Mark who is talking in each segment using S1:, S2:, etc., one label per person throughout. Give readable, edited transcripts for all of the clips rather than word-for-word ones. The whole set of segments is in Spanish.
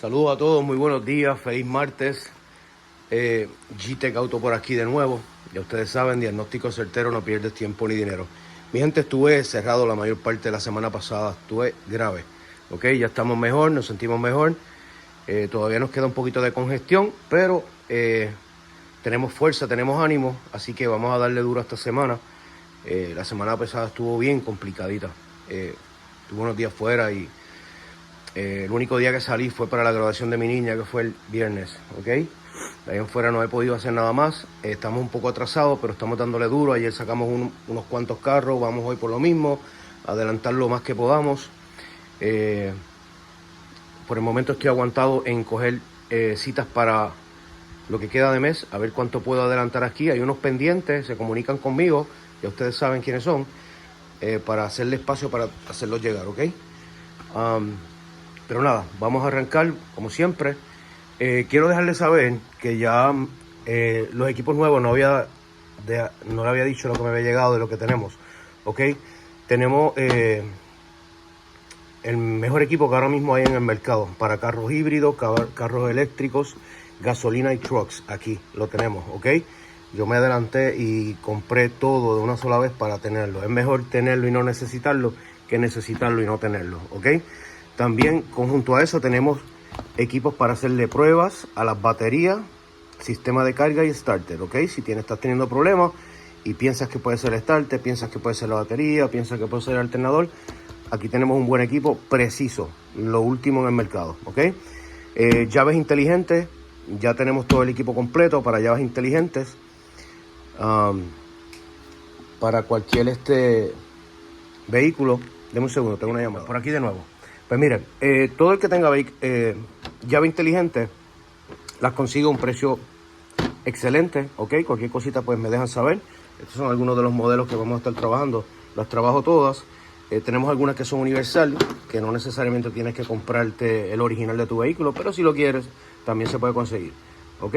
S1: Saludos a todos, muy buenos días, feliz martes. GTEC Auto por aquí de nuevo. Ya ustedes saben, diagnóstico certero, no pierdes tiempo ni dinero. Mi gente, estuve cerrado la mayor parte de la semana pasada, estuve grave. Ok, ya estamos mejor, nos sentimos mejor. Todavía nos queda un poquito de congestión, pero tenemos fuerza, tenemos ánimo, así que vamos a darle duro esta semana. La semana pasada estuvo bien complicadita. Tuve unos días fuera y el único día que salí fue para la graduación de mi niña, que fue el viernes, ¿ok? De ahí en fuera no he podido hacer nada más. Estamos un poco atrasados, pero estamos dándole duro. Ayer sacamos unos cuantos carros, vamos hoy por lo mismo, adelantar lo más que podamos. Por el momento estoy aguantado en coger citas para lo que queda de mes, a ver cuánto puedo adelantar aquí. Hay unos pendientes, se comunican conmigo, ya ustedes saben quiénes son, para hacerle espacio para hacerlos llegar, ¿ok? Pero nada, vamos a arrancar como siempre. Quiero dejarles saber que ya los equipos nuevos no le había dicho lo que me había llegado de lo que tenemos, ¿ok? Tenemos el mejor equipo que ahora mismo hay en el mercado para carros híbridos, carros eléctricos, gasolina y trucks. Aquí lo tenemos, ¿ok? Yo me adelanté y compré todo de una sola vez para tenerlo. Es mejor tenerlo y no necesitarlo que necesitarlo y no tenerlo, ¿ok? También, conjunto a eso, tenemos equipos para hacerle pruebas a las baterías, sistema de carga y starter, ¿ok? Si estás teniendo problemas y piensas que puede ser el starter, piensas que puede ser la batería, piensas que puede ser el alternador, aquí tenemos un buen equipo preciso, lo último en el mercado, ¿ok? Llaves inteligentes, ya tenemos todo el equipo completo para llaves inteligentes. Para cualquier vehículo. Deme un segundo, tengo una llamada. Por aquí de nuevo. Pues miren, todo el que tenga llave inteligente las consigue a un precio excelente, ¿ok? Cualquier cosita pues me dejan saber. Estos son algunos de los modelos que vamos a estar trabajando. Las trabajo todas. Tenemos algunas que son universal, que no necesariamente tienes que comprarte el original de tu vehículo, pero si lo quieres, también se puede conseguir, ¿ok?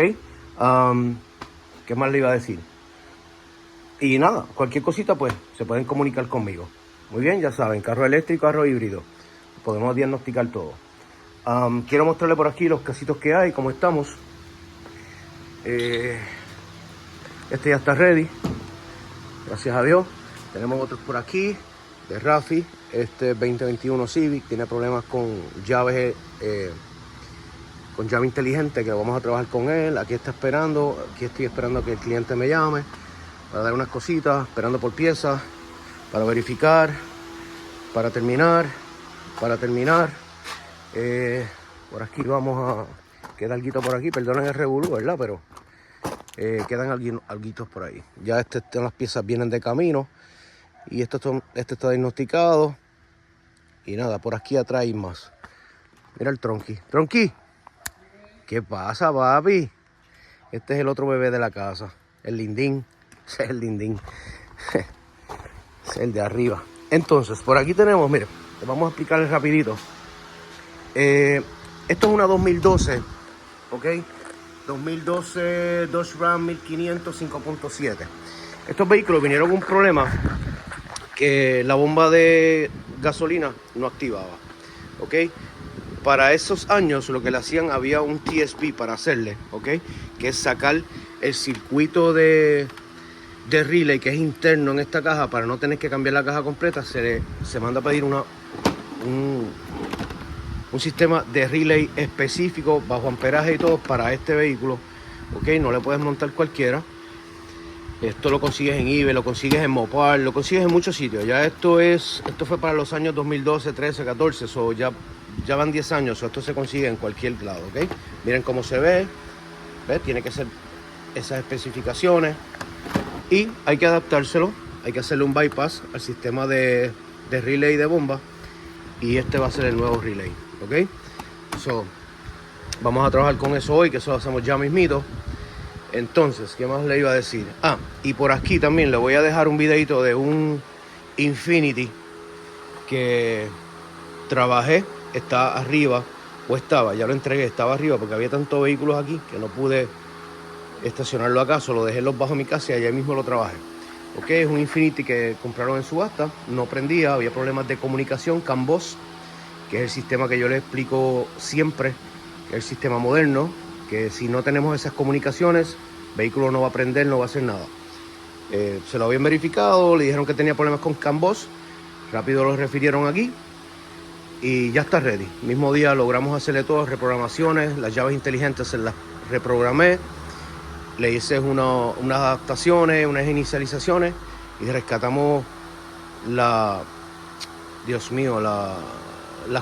S1: ¿Qué más le iba a decir? Y nada, cualquier cosita pues se pueden comunicar conmigo. Muy bien, ya saben, carro eléctrico, carro híbrido. Podemos diagnosticar todo. Quiero mostrarle por aquí los casitos que hay, cómo estamos. Este ya está ready, gracias a Dios. Tenemos otros por aquí, de Rafi. Este 2021 Civic, tiene problemas con llaves, con llave inteligente, que vamos a trabajar con él. Aquí está esperando, aquí estoy esperando que el cliente me llame para dar unas cositas, esperando por piezas, para verificar, para terminar. Por aquí vamos a... Queda alguito por aquí, perdonen el revolú, ¿verdad? Pero quedan alguitos por ahí. Ya las piezas vienen de camino. Y este está diagnosticado. Y nada, por aquí atrás hay más. Mira el Tronqui. ¡Tronqui! ¿Qué pasa, papi? Este es el otro bebé de la casa. El lindín. Ese es el lindín. Ese es el de arriba. Entonces, por aquí tenemos, miren, vamos a explicarles rapidito. Esto es una 2012, ¿ok? 2012 Dodge Ram 1500 5.7. Estos vehículos vinieron con un problema que la bomba de gasolina no activaba, ¿ok? Para esos años lo que le hacían, había un TSP para hacerle, ¿ok? Que es sacar el circuito de relay que es interno en esta caja para no tener que cambiar la caja completa. Se manda a pedir un sistema de relay específico bajo amperaje y todo para este vehículo, ok. No le puedes montar cualquiera. Esto lo consigues en eBay, lo consigues en Mopar, lo consigues en muchos sitios. Ya esto fue para los años 2012, 13, 14, ya van 10 años, esto se consigue en cualquier lado, ok. Miren cómo se ve, ¿ves? Tiene que ser esas especificaciones. Y hay que adaptárselo, hay que hacerle un bypass al sistema de relay de bomba. Y este va a ser el nuevo relay, ¿ok? Vamos a trabajar con eso hoy, que eso lo hacemos ya mismito. Entonces, ¿qué más le iba a decir? Y por aquí también le voy a dejar un videito de un Infiniti que trabajé, está arriba, ya lo entregué, estaba arriba porque había tantos vehículos aquí que no pude estacionarlo acá, solo dejé los bajo mi casa y allá mismo lo trabajé. Ok, es un Infiniti que compraron en subasta, no prendía, había problemas de comunicación, CAN bus, que es el sistema que yo les explico siempre el sistema moderno, que si no tenemos esas comunicaciones, el vehículo no va a prender, no va a hacer nada. Se lo habían verificado, le dijeron que tenía problemas con CAN bus, rápido lo refirieron aquí y ya está ready. Mismo día logramos hacerle todas las reprogramaciones, las llaves inteligentes se las reprogramé, le hice unas adaptaciones, unas inicializaciones y rescatamos las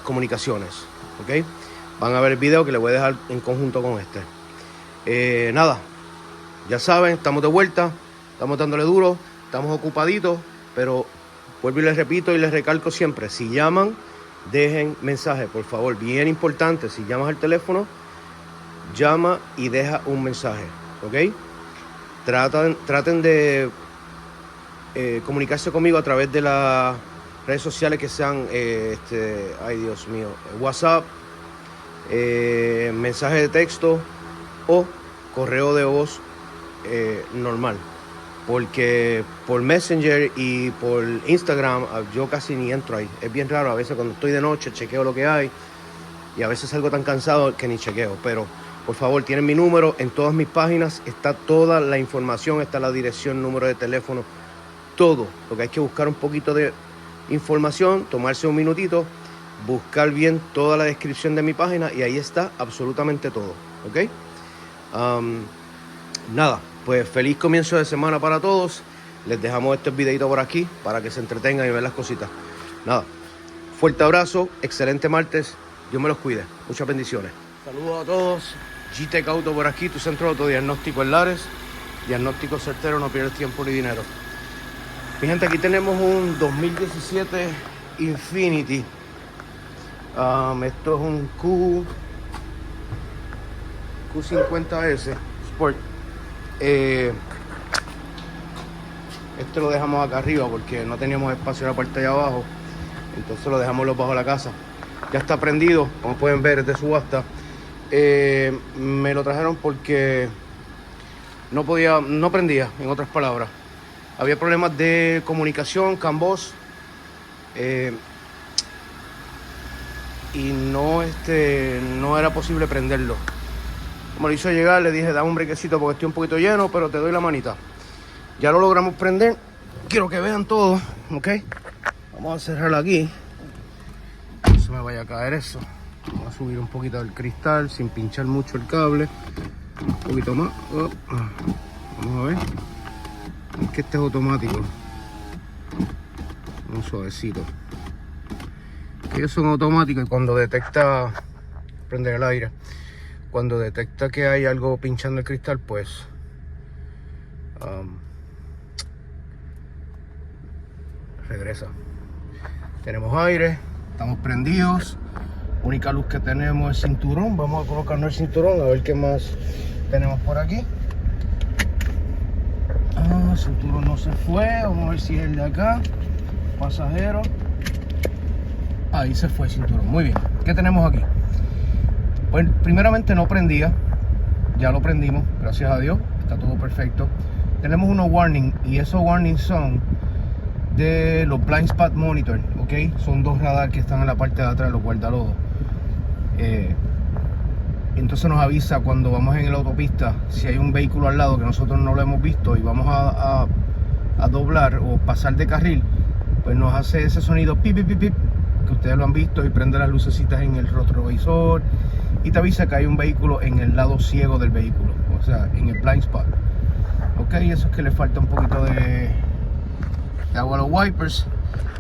S1: comunicaciones, ¿ok? Van a ver el video que les voy a dejar en conjunto con este. Nada, ya saben, estamos de vuelta, estamos dándole duro, estamos ocupaditos, pero vuelvo y les repito y les recalco siempre, si llaman, dejen mensaje, por favor, bien importante, si llamas al teléfono, llama y deja un mensaje, ¿ok? Traten de comunicarse conmigo a través de las redes sociales que sean, ay Dios mío, WhatsApp, mensaje de texto o correo de voz normal, porque por Messenger y por Instagram yo casi ni entro ahí. Es bien raro, a veces cuando estoy de noche chequeo lo que hay y a veces salgo tan cansado que ni chequeo, pero por favor tienen mi número en todas mis páginas, está toda la información, está la dirección, número de teléfono, todo. Lo que hay que buscar un poquito de información, tomarse un minutito, buscar bien toda la descripción de mi página y ahí está absolutamente todo, ¿ok? Nada, pues feliz comienzo de semana para todos. Les dejamos este videito por aquí para que se entretengan y vean las cositas. Nada, fuerte abrazo, excelente martes, Dios me los cuide, muchas bendiciones. Saludos a todos, GTEC Auto por aquí, tu centro de autodiagnóstico en Lares, diagnóstico certero, no pierdes tiempo ni dinero. Mi gente, aquí tenemos un 2017 Infiniti. Esto es un Q50S Sport. Esto lo dejamos acá arriba porque no teníamos espacio en la parte de abajo, entonces lo dejamos bajo la casa. Ya está prendido, como pueden ver, es de subasta. Me lo trajeron porque no prendía, en otras palabras. Había problemas de comunicación, CAN bus, y no era posible prenderlo. Como lo hizo llegar, le dije, dame un brequecito porque estoy un poquito lleno, pero te doy la manita. Ya lo logramos prender. Quiero que vean todo, ¿ok? Vamos a cerrarlo aquí. No se me vaya a caer eso. Vamos a subir un poquito del cristal sin pinchar mucho el cable. Un poquito más. Vamos a ver. Es que este es automático. Un suavecito. Ellos son automáticos y cuando detecta, prender el aire, cuando detecta que hay algo pinchando el cristal, pues regresa. Tenemos aire, estamos prendidos. Única luz que tenemos es cinturón. Vamos a colocarnos el cinturón a ver qué más tenemos por aquí. El cinturón no se fue. Vamos a ver si es el de acá. Pasajero. Ahí se fue el cinturón. Muy bien. ¿Qué tenemos aquí? Pues primeramente no prendía. Ya lo prendimos, gracias a Dios. Está todo perfecto. Tenemos unos warnings y esos warnings son de los blind spot monitor, ¿ok? Son dos radares que están en la parte de atrás de los guardalodos. Entonces nos avisa cuando vamos en la autopista si hay un vehículo al lado que nosotros no lo hemos visto y vamos a doblar o pasar de carril, pues nos hace ese sonido pip, pip, pip, pip, que ustedes lo han visto, y prende las lucecitas en el retrovisor y te avisa que hay un vehículo en el lado ciego del vehículo, o sea, en el blind spot. Ok, eso es que le falta un poquito de agua a los wipers,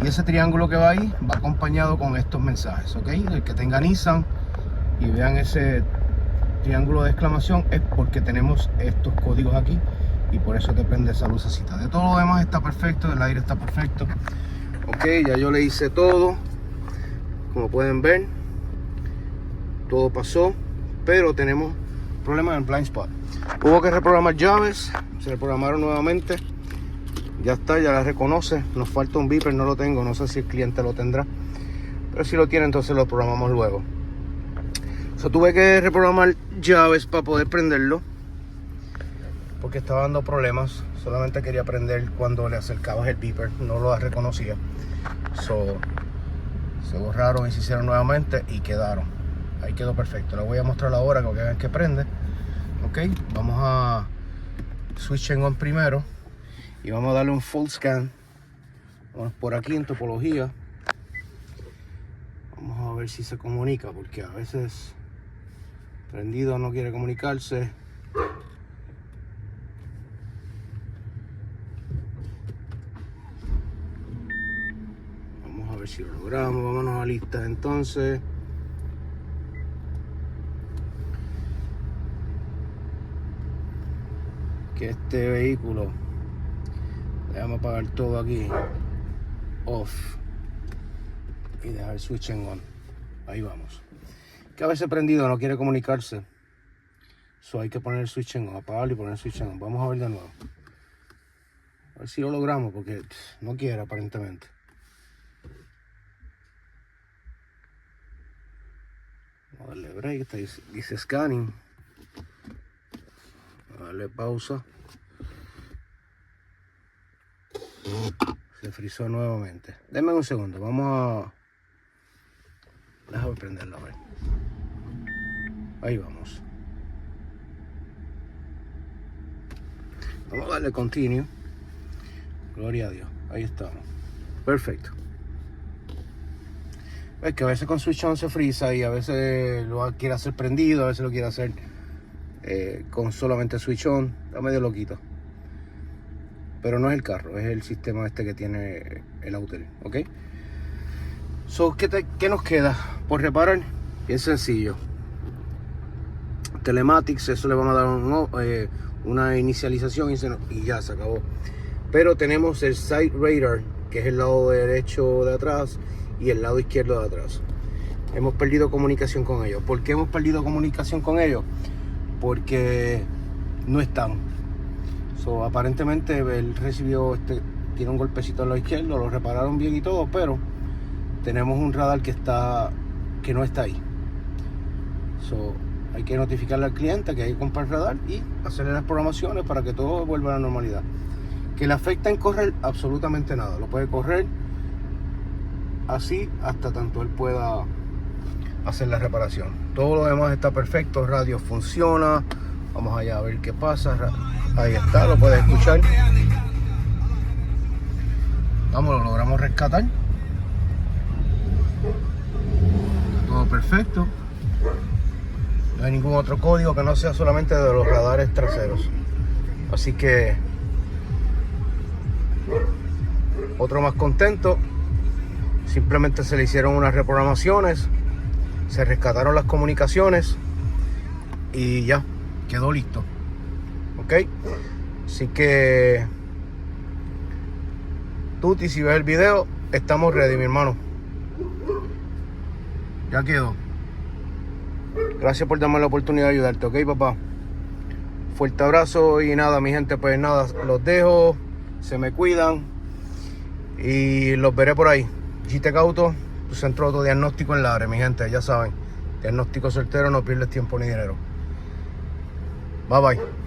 S1: y ese triángulo que va ahí va acompañado con estos mensajes, ok. El que tenga Nissan y vean ese triángulo de exclamación es porque tenemos estos códigos aquí y por eso te prende esa lucecita. De todo lo demás está perfecto, el aire está perfecto. Ok, ya yo le hice todo, como pueden ver, todo pasó, pero tenemos problemas en el blind spot. Hubo que reprogramar llaves, se reprogramaron nuevamente. Ya está, ya la reconoce. Nos falta un beeper, no lo tengo, no sé si el cliente lo tendrá, pero si lo tiene entonces lo programamos luego. Tuve que reprogramar llaves para poder prenderlo porque estaba dando problemas. Solamente quería prender cuando le acercabas el beeper, no lo reconocía. Se borraron y se hicieron nuevamente y quedaron. ahí quedó perfecto. Le voy a mostrar ahora que vean que prende. Ok, vamos a switch en on primero y vamos a darle un full scan. Vamos por aquí en topología. Vamos a ver si se comunica, porque a veces prendido no quiere comunicarse. Vamos a ver si lo logramos. Vámonos a listas entonces. Que este vehículo, déjame apagar todo aquí, off, y dejar el switch en on. Ahí vamos. Que a veces prendido no quiere comunicarse, hay que poner el switch en on, apagarlo y poner el switch en on. Vamos a ver de nuevo, a ver si lo logramos, porque no quiere aparentemente. Vamos a darle break, dice scanning. Darle pausa. Se frizó nuevamente. Denme un segundo. Vamos a... Déjame prenderlo a ver. Ahí vamos. Vamos a darle continue. Gloria a Dios. Ahí estamos. Perfecto. Es que a veces con switch on se frisa y a veces lo quiere hacer prendido, a veces lo quiere hacer con solamente switch on. Está medio loquito, pero no es el carro, es el sistema este que tiene el Autel. Ok, ¿qué nos queda por reparar? Bien sencillo. Telematics, eso le vamos a dar una inicialización y ya se acabó. Pero tenemos el side radar, que es el lado derecho de atrás y el lado izquierdo de atrás. Hemos perdido comunicación con ellos. ¿Por qué hemos perdido comunicación con ellos? Porque no están. Aparentemente él recibió tiene un golpecito al lado izquierdo, lo repararon bien y todo, pero tenemos un radar que no está ahí. Hay que notificarle al cliente que hay que comprar el radar y hacerle las programaciones para que todo vuelva a la normalidad. Que le afecta en correr absolutamente nada. Lo puede correr así hasta tanto él pueda hacer la reparación. Todo lo demás está perfecto, radio funciona. Vamos allá a ver qué pasa. Ahí está, lo puedes escuchar. Vamos, lo logramos rescatar. Está todo perfecto. No hay ningún otro código que no sea solamente de los radares traseros. Así que otro más contento. Simplemente se le hicieron unas reprogramaciones, se rescataron las comunicaciones y ya quedó listo. Ok, así que Tuti, si ves el video, estamos ready, mi hermano. Ya quedó. Gracias por darme la oportunidad de ayudarte, ok, papá. Fuerte abrazo y nada, mi gente, pues nada, los dejo, se me cuidan y los veré por ahí. GTEC Auto, tu centro de autodiagnóstico en Lares, mi gente, ya saben. Diagnóstico certero, no pierdes tiempo ni dinero. Bye bye.